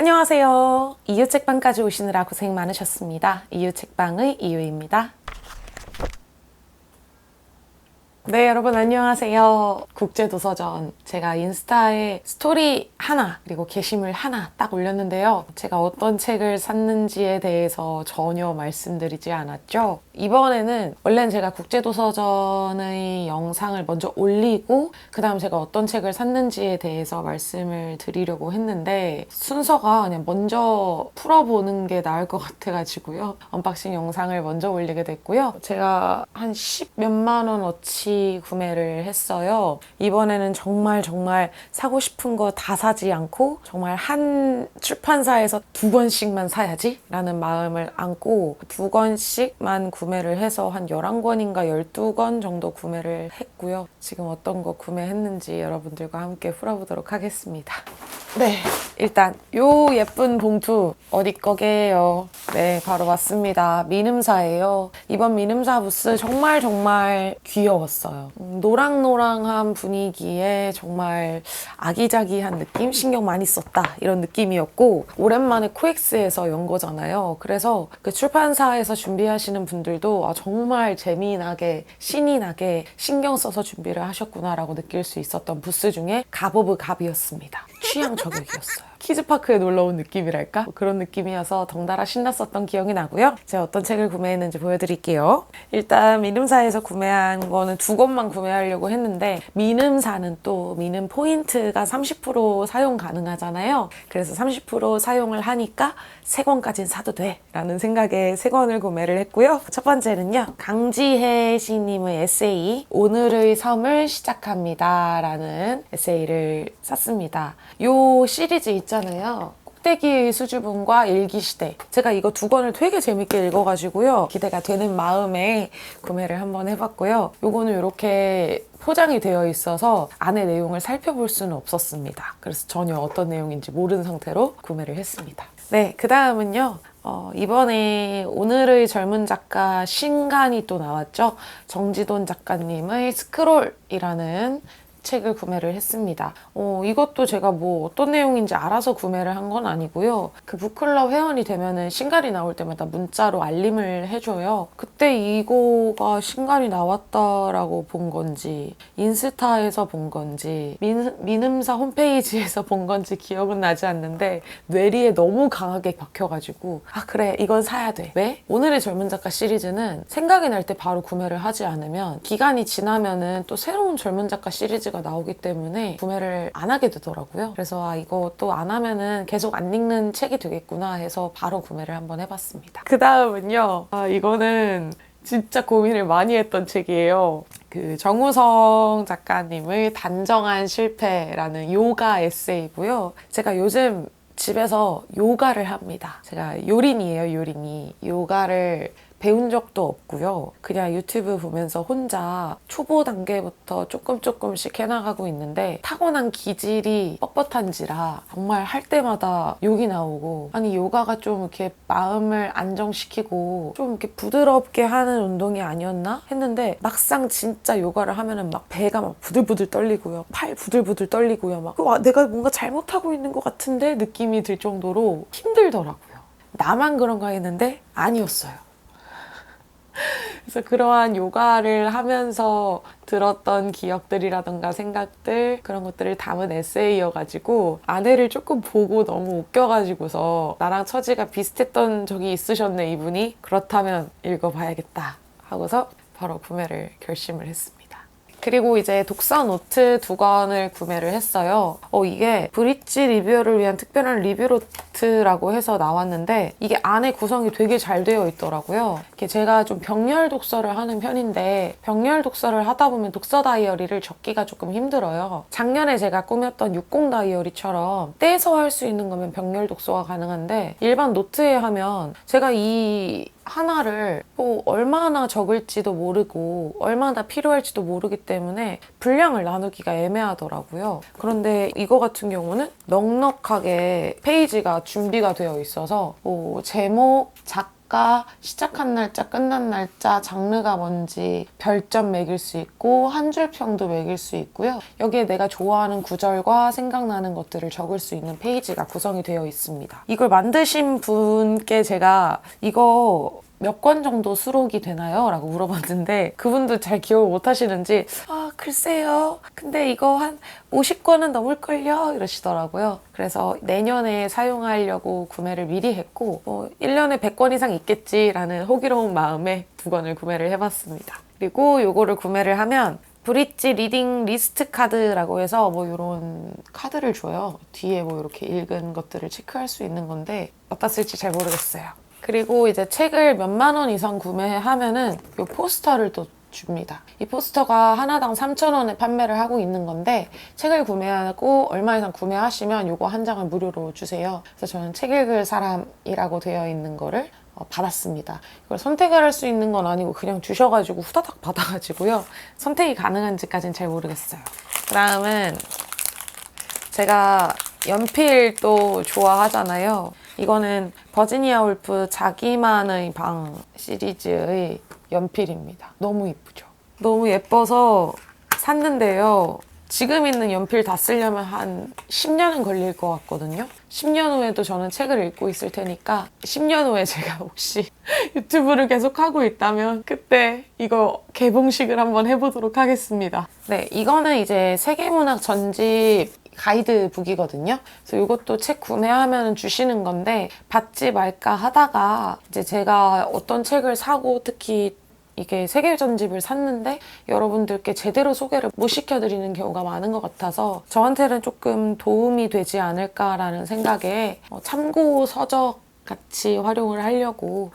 안녕하세요. 이유책방까지 오시느라 고생 많으셨습니다. 이유책방의 이유입니다. 네, 여러분 안녕하세요. 국제도서전 제가 인스타에 스토리 하나 그리고 게시물 하나 딱 올렸는데요. 제가 어떤 책을 샀는지에 대해서 전혀 말씀드리지 않았죠. 이번에는 원래는 제가 국제도서전의 영상을 먼저 올리고 그 다음 제가 어떤 책을 샀는지에 대해서 말씀을 드리려고 했는데 순서가 그냥 먼저 풀어보는 게 나을 것 같아가지고요. 언박싱 영상을 먼저 올리게 됐고요. 제가 한 10몇만 원어치 구매를 했어요. 이번에는 정말 사고 싶은 거 다 사지 않고 정말 한 출판사에서 2권씩만 사야지 라는 마음을 안고 2권씩만 구매를 해서 한 11권인가 12권 정도 구매를 했고요. 지금 어떤 거 구매했는지 여러분들과 함께 풀어보도록 하겠습니다. 네, 일단 요 예쁜 봉투 어디 거게요? 네, 바로 왔습니다. 미눔사예요. 이번 미눔사 부스 정말 귀여웠어요. 노랑노랑한 분위기에 정말 아기자기한 느낌? 신경 많이 썼다 이런 느낌이었고 오랜만에 코엑스에서 연 거잖아요. 그래서 그 출판사에서 준비하시는 분들도 정말 재미나게 신이 나게 신경 써서 준비를 하셨구나 라고 느낄 수 있었던 부스 중에 갑 오브 갑이었습니다. 취향 저격이었어요. 키즈파크에 놀러온 느낌이랄까? 그런 느낌이어서 덩달아 신났었던 기억이 나고요. 제가 어떤 책을 구매했는지 보여드릴게요. 일단 미눔사에서 구매한 거는 2권만 구매하려고 했는데 미눔사는 또 미눔 포인트가 30% 사용 가능하잖아요. 그래서 30% 사용을 하니까 3권까진 사도 돼 라는 생각에 3권을 구매를 했고요. 첫 번째는요. 강지혜 시님의 에세이 오늘의 섬을 시작합니다 라는 에세이를 샀습니다. 요 시리즈 있잖아요. 꼭대기의 수줍음과 일기시대. 제가 이거 2권을 되게 재밌게 읽어가지고요. 기대가 되는 마음에 구매를 한번 해봤고요. 요거는 이렇게 포장이 되어 있어서 안에 내용을 살펴볼 수는 없었습니다. 그래서 전혀 어떤 내용인지 모르는 상태로 구매를 했습니다. 네, 그 다음은요. 이번에 오늘의 젊은 작가 신간이 또 나왔죠. 정지돈 작가님의 스크롤이라는 책을 구매를 했습니다. 이것도 제가 뭐 어떤 내용인지 알아서 구매를 한 건 아니고요. 그 북클럽 회원이 되면은 신간이 나올 때마다 문자로 알림을 해줘요. 그때 이거가 신간이 나왔다라고 본 건지 인스타에서 본 건지 미눔사 홈페이지에서 본 건지 기억은 나지 않는데 뇌리에 너무 강하게 박혀가지고 그래 이건 사야 돼. 왜? 오늘의 젊은 작가 시리즈는 생각이 날 때 바로 구매를 하지 않으면 기간이 지나면은 또 새로운 젊은 작가 시리즈가 나오기 때문에 구매를 안 하게 되더라고요. 그래서 이거 또 안 하면은 계속 안 읽는 책이 되겠구나 해서 바로 구매를 한번 해봤습니다. 그 다음은요. 이거는 진짜 고민을 많이 했던 책이에요. 그 정우성 작가님의 단정한 실패라는 요가 에세이고요. 제가 요즘 집에서 요가를 합니다. 제가 요린이에요, 요린이. 요가를 배운 적도 없고요. 그냥 유튜브 보면서 혼자 초보 단계부터 조금씩 해나가고 있는데 타고난 기질이 뻣뻣한지라 정말 할 때마다 욕이 나오고 아니 요가가 좀 이렇게 마음을 안정시키고 좀 이렇게 부드럽게 하는 운동이 아니었나 했는데 막상 진짜 요가를 하면은 막 배가 막 부들부들 떨리고요. 팔 부들부들 떨리고요. 막 내가 뭔가 잘못하고 있는 것 같은데 느낌이 들 정도로 힘들더라고요. 나만 그런가 했는데 아니었어요. 그래서 그러한 요가를 하면서 들었던 기억들이라던가 생각들 그런 것들을 담은 에세이여가지고 아내를 조금 보고 너무 웃겨가지고서 나랑 처지가 비슷했던 적이 있으셨네 이분이 그렇다면 읽어봐야겠다 하고서 바로 구매를 결심을 했습니다. 그리고 이제 독서 노트 2권을 구매를 했어요. 이게 브릿지 리뷰어를 위한 특별한 리뷰 노트라고 해서 나왔는데 이게 안에 구성이 되게 잘 되어 있더라고요. 제가 좀 병렬 독서를 하는 편인데 병렬 독서를 하다 보면 독서 다이어리를 적기가 조금 힘들어요. 작년에 제가 꾸몄던 60 다이어리처럼 떼서 할 수 있는 거면 병렬 독서가 가능한데 일반 노트에 하면 제가 이 하나를 뭐 얼마나 적을지도 모르고 얼마나 필요할지도 모르기 때문에 분량을 나누기가 애매하더라고요. 그런데 이거 같은 경우는 넉넉하게 페이지가 준비가 되어 있어서 뭐 제목, 작가 작가 시작한 날짜, 끝난 날짜, 장르가 뭔지 별점 매길 수 있고 한 줄 평도 매길 수 있고요. 여기에 내가 좋아하는 구절과 생각나는 것들을 적을 수 있는 페이지가 구성이 되어 있습니다. 이걸 만드신 분께 제가 이거 몇 권 정도 수록이 되나요? 라고 물어봤는데 그분도 잘 기억을 못 하시는지 글쎄요. 근데 이거 한 50권은 넘을걸요? 이러시더라고요. 그래서 내년에 사용하려고 구매를 미리 했고 1년에 100권 이상 있겠지라는 호기로운 마음에 2권을 구매를 해봤습니다. 그리고 요거를 구매를 하면 브릿지 리딩 리스트 카드라고 해서 이런 카드를 줘요. 뒤에 이렇게 읽은 것들을 체크할 수 있는 건데 어디다 쓸지 잘 모르겠어요. 그리고 이제 책을 몇만 원 이상 구매하면은 이 포스터를 또 줍니다. 이 포스터가 하나당 3,000원에 판매를 하고 있는 건데 책을 구매하고 얼마 이상 구매하시면 이거 한 장을 무료로 주세요. 그래서 저는 책 읽을 사람이라고 되어 있는 거를 받았습니다. 이걸 선택을 할 수 있는 건 아니고 그냥 주셔가지고 후다닥 받아가지고요. 선택이 가능한지까지는 잘 모르겠어요. 그 다음은 제가 연필도 좋아하잖아요. 이거는 버지니아 울프 자기만의 방 시리즈의 연필입니다. 너무 예쁘죠? 너무 예뻐서 샀는데요. 지금 있는 연필 다 쓰려면 한 10년은 걸릴 것 같거든요. 10년 후에도 저는 책을 읽고 있을 테니까 10년 후에 제가 혹시 유튜브를 계속 하고 있다면 그때 이거 개봉식을 한번 해보도록 하겠습니다. 네, 이거는 이제 세계문학 전집 가이드북이거든요. 그래서 이것도 책 구매하면 주시는 건데 받지 말까 하다가 이제 제가 어떤 책을 사고 특히 이게 세계 전집을 샀는데 여러분들께 제대로 소개를 못 시켜드리는 경우가 많은 것 같아서 저한테는 조금 도움이 되지 않을까라는 생각에 참고 서적 같이 활용을 하려고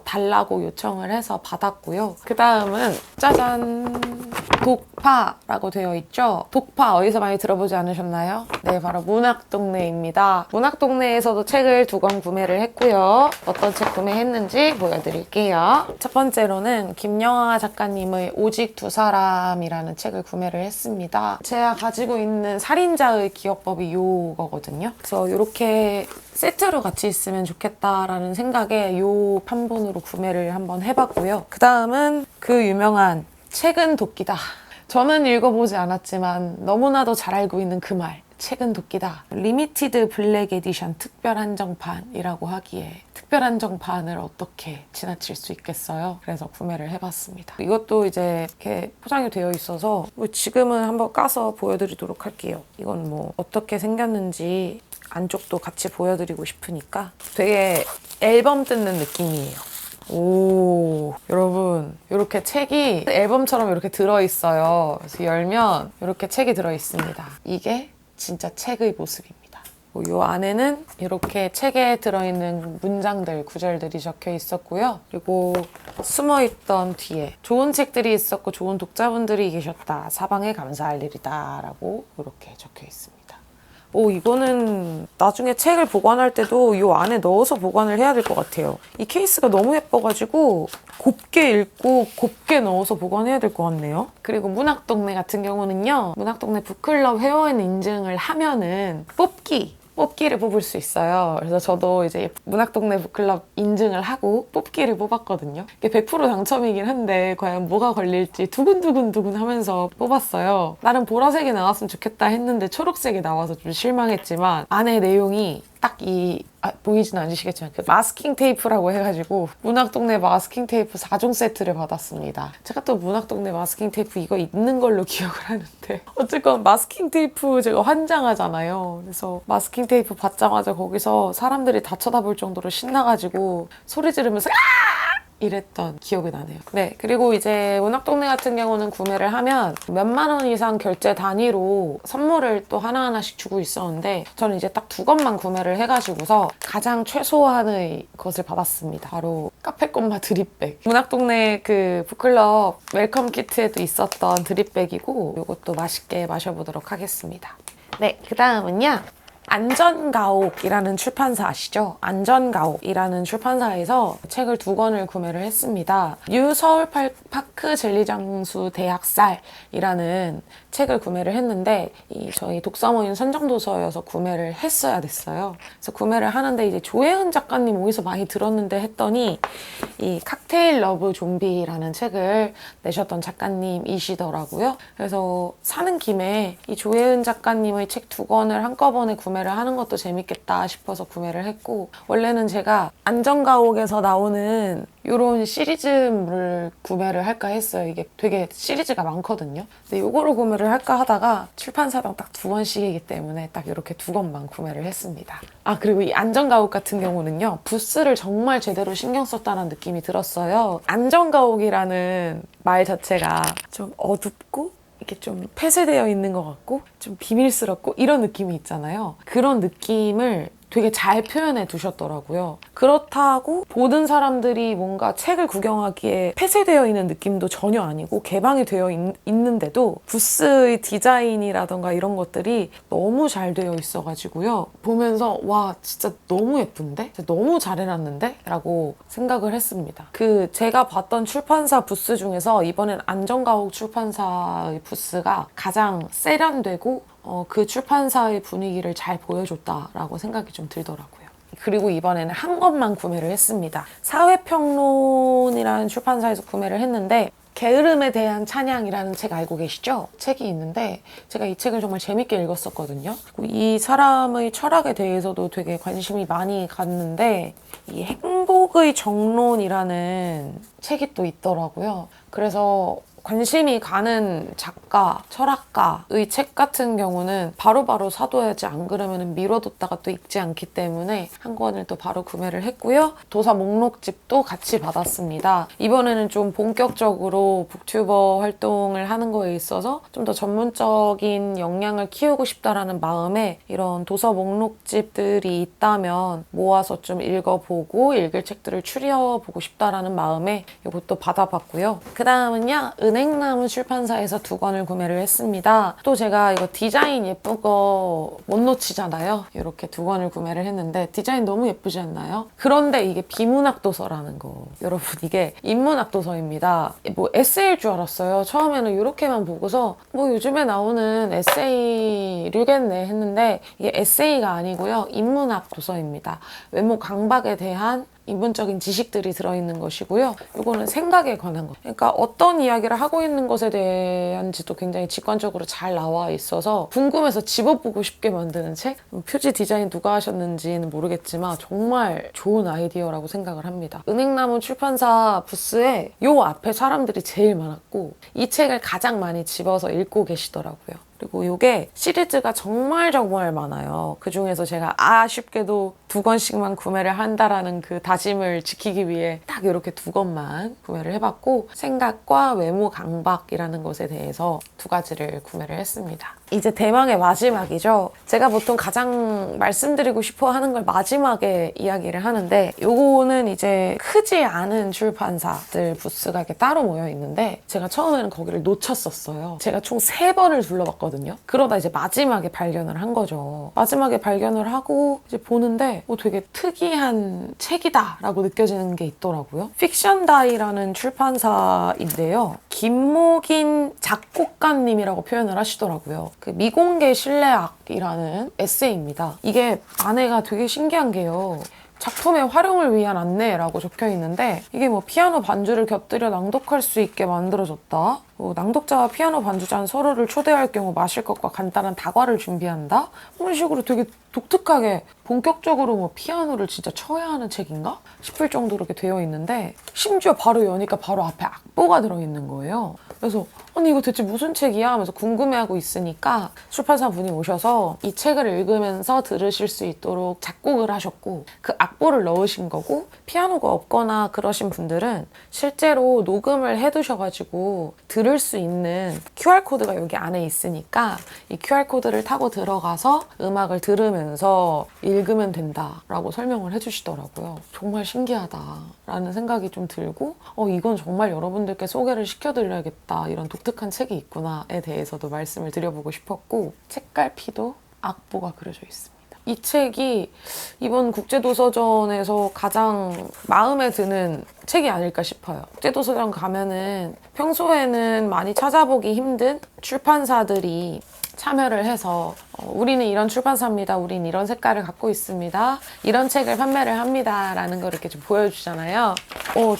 달라고 요청을 해서 받았고요. 그 다음은 짜잔! 독파라고 되어 있죠? 독파 어디서 많이 들어보지 않으셨나요? 네, 바로 문학동네입니다. 문학동네에서도 책을 2권 구매를 했고요. 어떤 책 구매했는지 보여드릴게요. 첫 번째로는 김영하 작가님의 오직 두 사람이라는 책을 구매를 했습니다. 제가 가지고 있는 살인자의 기억법이 요거거든요. 그래서 이렇게 세트로 같이 있으면 좋겠다라는 생각에 이 판본으로 구매를 한번 해봤고요. 그 다음은 그 유명한 책은 도끼다. 저는 읽어보지 않았지만 너무나도 잘 알고 있는 그 말. 책은 도끼다. 리미티드 블랙 에디션 특별 한정판이라고 하기에 특별 한정판을 어떻게 지나칠 수 있겠어요? 그래서 구매를 해봤습니다. 이것도 이제 이렇게 포장이 되어 있어서 지금은 한번 까서 보여드리도록 할게요. 이건 어떻게 생겼는지 안쪽도 같이 보여드리고 싶으니까 되게 앨범 뜯는 느낌이에요. 오, 여러분 이렇게 책이 앨범처럼 이렇게 들어있어요. 그래서 열면 이렇게 책이 들어있습니다. 이게 진짜 책의 모습입니다. 이 안에는 이렇게 책에 들어있는 문장들, 구절들이 적혀 있었고요. 그리고 숨어있던 뒤에 좋은 책들이 있었고 좋은 독자분들이 계셨다. 사방에 감사할 일이다 라고 이렇게 적혀 있습니다. 이거는 나중에 책을 보관할 때도 이 안에 넣어서 보관을 해야 될 것 같아요. 이 케이스가 너무 예뻐가지고 곱게 읽고 곱게 넣어서 보관해야 될 것 같네요. 그리고 문학동네 같은 경우는요. 문학동네 북클럽 회원 인증을 하면은 뽑기를 뽑을 수 있어요. 그래서 저도 이제 문학동네 북클럽 인증을 하고 뽑기를 뽑았거든요. 이게 100% 당첨이긴 한데 과연 뭐가 걸릴지 두근두근 하면서 뽑았어요. 나름 보라색이 나왔으면 좋겠다 했는데 초록색이 나와서 좀 실망했지만 안에 내용이 딱 보이지는 않으시겠지만 그 마스킹 테이프라고 해가지고 문학동네 마스킹 테이프 4종 세트를 받았습니다. 제가 또 문학동네 마스킹 테이프 이거 있는 걸로 기억을 하는데 어쨌건 마스킹 테이프 제가 환장하잖아요. 그래서 마스킹 테이프 받자마자 거기서 사람들이 다 쳐다볼 정도로 신나가지고 소리 지르면서 이랬던 기억이 나네요. 네, 그리고 이제 문학동네 같은 경우는 구매를 하면 몇만 원 이상 결제 단위로 선물을 또 하나하나씩 주고 있었는데 저는 이제 딱 2권만 구매를 해가지고서 가장 최소한의 것을 받았습니다. 바로 카페꼬마 드립백. 문학동네 그 북클럽 웰컴 키트에도 있었던 드립백이고 이것도 맛있게 마셔보도록 하겠습니다. 네, 그 다음은요. 안전가옥이라는 출판사 아시죠? 안전가옥이라는 출판사에서 책을 2권을 구매를 했습니다. 뉴 서울파크 진리장수 대학살이라는 책을 구매를 했는데 저희 독서모임 선정도서여서 구매를 했어야 됐어요. 그래서 구매를 하는데 이제 조혜은 작가님 어디서 많이 들었는데 했더니 이 칵테일 러브 좀비라는 책을 내셨던 작가님이시더라고요. 그래서 사는 김에 이 조혜은 작가님의 책 2권을 한꺼번에 구매를 하는 것도 재밌겠다 싶어서 구매를 했고, 원래는 제가 안전가옥에서 나오는 이런 시리즈물을 구매를 할까 했어요. 이게 되게 시리즈가 많거든요. 근데 이거를 구매를 할까 하다가 출판사당 딱 2권씩이기 때문에 딱 이렇게 2권만 구매를 했습니다. 아, 그리고 이 안전가옥 같은 경우는요, 부스를 정말 제대로 신경 썼다는 느낌이 들었어요. 안전가옥이라는 말 자체가 좀 어둡고 이렇게 좀 폐쇄되어 있는 것 같고 좀 비밀스럽고 이런 느낌이 있잖아요. 그런 느낌을 되게 잘 표현해 두셨더라고요. 그렇다고 모든 사람들이 뭔가 책을 구경하기에 폐쇄되어 있는 느낌도 전혀 아니고 개방이 되어 있는데도 부스의 디자인이라던가 이런 것들이 너무 잘 되어 있어가지고요. 보면서 와, 진짜 너무 예쁜데? 진짜 너무 잘 해놨는데? 라고 생각을 했습니다. 제가 봤던 출판사 부스 중에서 이번엔 안전가옥 출판사의 부스가 가장 세련되고 그 출판사의 분위기를 잘 보여줬다라고 생각이 좀 들더라고요. 그리고 이번에는 한 권만 구매를 했습니다. 사회평론이라는 출판사에서 구매를 했는데 게으름에 대한 찬양이라는 책 알고 계시죠? 책이 있는데 제가 이 책을 정말 재밌게 읽었었거든요. 그리고 이 사람의 철학에 대해서도 되게 관심이 많이 갔는데 이 행복의 정론이라는 책이 또 있더라고요. 그래서 관심이 가는 작가, 철학가의 책 같은 경우는 바로바로 사둬야지, 안 그러면 미뤄뒀다가 또 읽지 않기 때문에 한 권을 또 바로 구매를 했고요. 도서 목록집도 같이 받았습니다. 이번에는 좀 본격적으로 북튜버 활동을 하는 거에 있어서 좀 더 전문적인 역량을 키우고 싶다라는 마음에 이런 도서 목록집들이 있다면 모아서 좀 읽어보고 읽을 책들을 추려보고 싶다라는 마음에 이것도 받아봤고요. 그 다음은요, 은행나무 출판사에서 2권을 구매를 했습니다. 또 제가 이거 디자인 예쁜 거 못 놓치잖아요. 이렇게 2권을 구매를 했는데 디자인 너무 예쁘지 않나요? 그런데 이게 비문학 도서라는 거. 여러분, 이게 인문학 도서입니다. 뭐 에세이일 줄 알았어요. 처음에는 이렇게만 보고서 뭐 요즘에 나오는 에세이류겠네 했는데 이게 에세이가 아니고요. 인문학 도서입니다. 외모 강박에 대한 인문적인 지식들이 들어있는 것이고요. 이거는 생각에 관한 거. 그러니까 어떤 이야기를 하고 있는 것에 대한지도 굉장히 직관적으로 잘 나와 있어서 궁금해서 집어보고 싶게 만드는 책? 표지 디자인 누가 하셨는지는 모르겠지만 정말 좋은 아이디어라고 생각을 합니다. 은행나무 출판사 부스에 요 앞에 사람들이 제일 많았고 이 책을 가장 많이 집어서 읽고 계시더라고요. 그리고 이게 시리즈가 정말 많아요. 그중에서 제가 아쉽게도 2권씩만 구매를 한다라는 그 다짐을 지키기 위해 딱 이렇게 2권만 구매를 해봤고, 생각과 외모 강박이라는 것에 대해서 2가지를 구매를 했습니다. 이제 대망의 마지막이죠. 제가 보통 가장 말씀드리고 싶어 하는 걸 마지막에 이야기를 하는데, 요거는 이제 크지 않은 출판사들 부스가 이렇게 따로 모여 있는데 제가 처음에는 거기를 놓쳤었어요. 제가 총 3번을 둘러봤거든요. 그러다 이제 마지막에 발견을 한 거죠. 마지막에 발견을 하고 이제 보는데 되게 특이한 책이다 라고 느껴지는 게 있더라고요. 픽션다이라는 출판사인데요. 김목인 작곡가님이라고 표현을 하시더라고요. 그 미공개 신뢰악이라는 에세이입니다. 이게 안에가 되게 신기한 게요. 작품의 활용을 위한 안내라고 적혀 있는데 이게 뭐 피아노 반주를 곁들여 낭독할 수 있게 만들어졌다. 낭독자와 피아노 반주자는 서로를 초대할 경우 마실 것과 간단한 다과를 준비한다. 그런 식으로 되게 독특하게 본격적으로 뭐 피아노를 진짜 쳐야 하는 책인가 싶을 정도로 이렇게 되어 있는데 심지어 바로 여니까 바로 앞에 악보가 들어있는 거예요. 그래서 아니 이거 대체 무슨 책이야 하면서 궁금해하고 있으니까 출판사 분이 오셔서 이 책을 읽으면서 들으실 수 있도록 작곡을 하셨고 그 악보를 넣으신 거고, 피아노가 없거나 그러신 분들은 실제로 녹음을 해두셔가지고 들을 수 있는 QR코드가 여기 안에 있으니까 이 QR코드를 타고 들어가서 음악을 들으면서 읽으면 된다라고 설명을 해주시더라고요. 정말 신기하다라는 생각이 좀 들고 이건 정말 여러분들께 소개를 시켜드려야겠다, 이런 독특한 책이 있구나에 대해서도 말씀을 드려보고 싶었고, 책갈피도 악보가 그려져 있습니다. 이 책이 이번 국제도서전에서 가장 마음에 드는 책이 아닐까 싶어요. 국제도서전 가면은 평소에는 많이 찾아보기 힘든 출판사들이 참여를 해서 우리는 이런 출판사입니다. 우린 이런 색깔을 갖고 있습니다. 이런 책을 판매를 합니다. 라는 걸 이렇게 좀 보여주잖아요.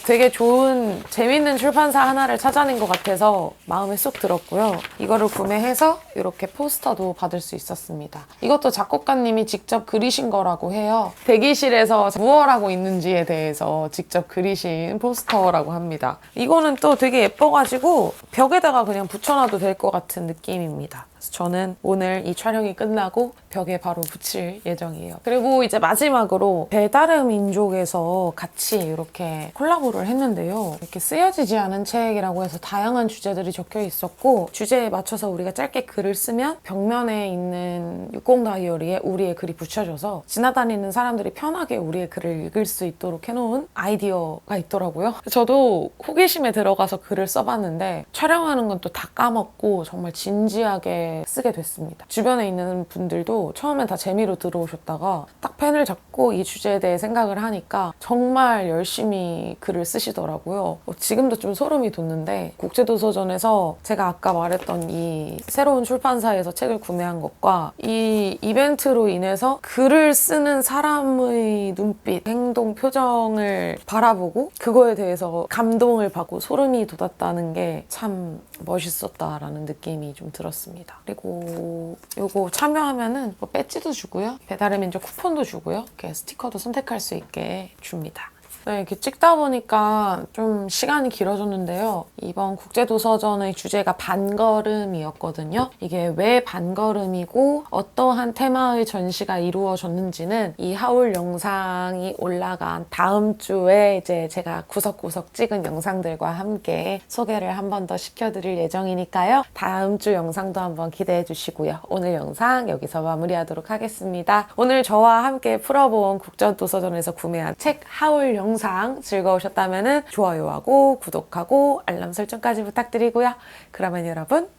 되게 좋은 재밌는 출판사 하나를 찾아낸 것 같아서 마음에 쏙 들었고요. 이거를 구매해서 이렇게 포스터도 받을 수 있었습니다. 이것도 작곡가님이 직접 그리신 거라고 해요. 대기실에서 무얼 하고 있는지에 대해서 직접 그리신 포스터라고 합니다. 이거는 또 되게 예뻐가지고 벽에다가 그냥 붙여놔도 될 것 같은 느낌입니다. 그래서 저는 오늘 이 촬영이 끝나고 벽에 바로 붙일 예정이에요. 그리고 이제 마지막으로 배다른 민족에서 같이 이렇게 콜라보를 했는데요. 이렇게 쓰여지지 않은 책이라고 해서 다양한 주제들이 적혀 있었고 주제에 맞춰서 우리가 짧게 글을 쓰면 벽면에 있는 60 다이어리에 우리의 글이 붙여져서 지나다니는 사람들이 편하게 우리의 글을 읽을 수 있도록 해놓은 아이디어가 있더라고요. 저도 호기심에 들어가서 글을 써봤는데 촬영하는 건 또 다 까먹고 정말 진지하게 쓰게 됐습니다. 주변에 있는 분들도 처음엔 다 재미로 들어오셨다가 딱 펜을 잡고 이 주제에 대해 생각을 하니까 정말 열심히 글을 쓰시더라고요. 지금도 좀 소름이 돋는데 국제도서전에서 제가 아까 말했던 이 새로운 출판사에서 책을 구매한 것과 이 이벤트로 인해서 글을 쓰는 사람의 눈빛, 행동, 표정을 바라보고 그거에 대해서 감동을 받고 소름이 돋았다는 게 참 멋있었다라는 느낌이 좀 들었습니다. 그리고 요거 참여하면은 뭐 배지도 주고요. 배달의 민족 쿠폰도 주고요. 이렇게 스티커도 선택할 수 있게 줍니다. 네, 이렇게 찍다 보니까 좀 시간이 길어졌는데요. 이번 국제도서전의 주제가 반걸음이었거든요. 이게 왜 반걸음이고 어떠한 테마의 전시가 이루어졌는지는 이 하울 영상이 올라간 다음 주에 이제 제가 구석구석 찍은 영상들과 함께 소개를 한 번 더 시켜드릴 예정이니까요. 다음 주 영상도 한번 기대해 주시고요. 오늘 영상 여기서 마무리하도록 하겠습니다. 오늘 저와 함께 풀어본 국제도서전에서 구매한 책 하울 영상 즐거우셨다면 좋아요하고 구독하고 알람 설정까지 부탁드리고요. 그러면 여러분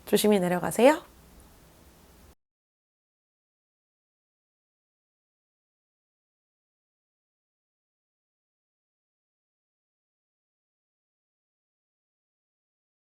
조심히 내려가세요.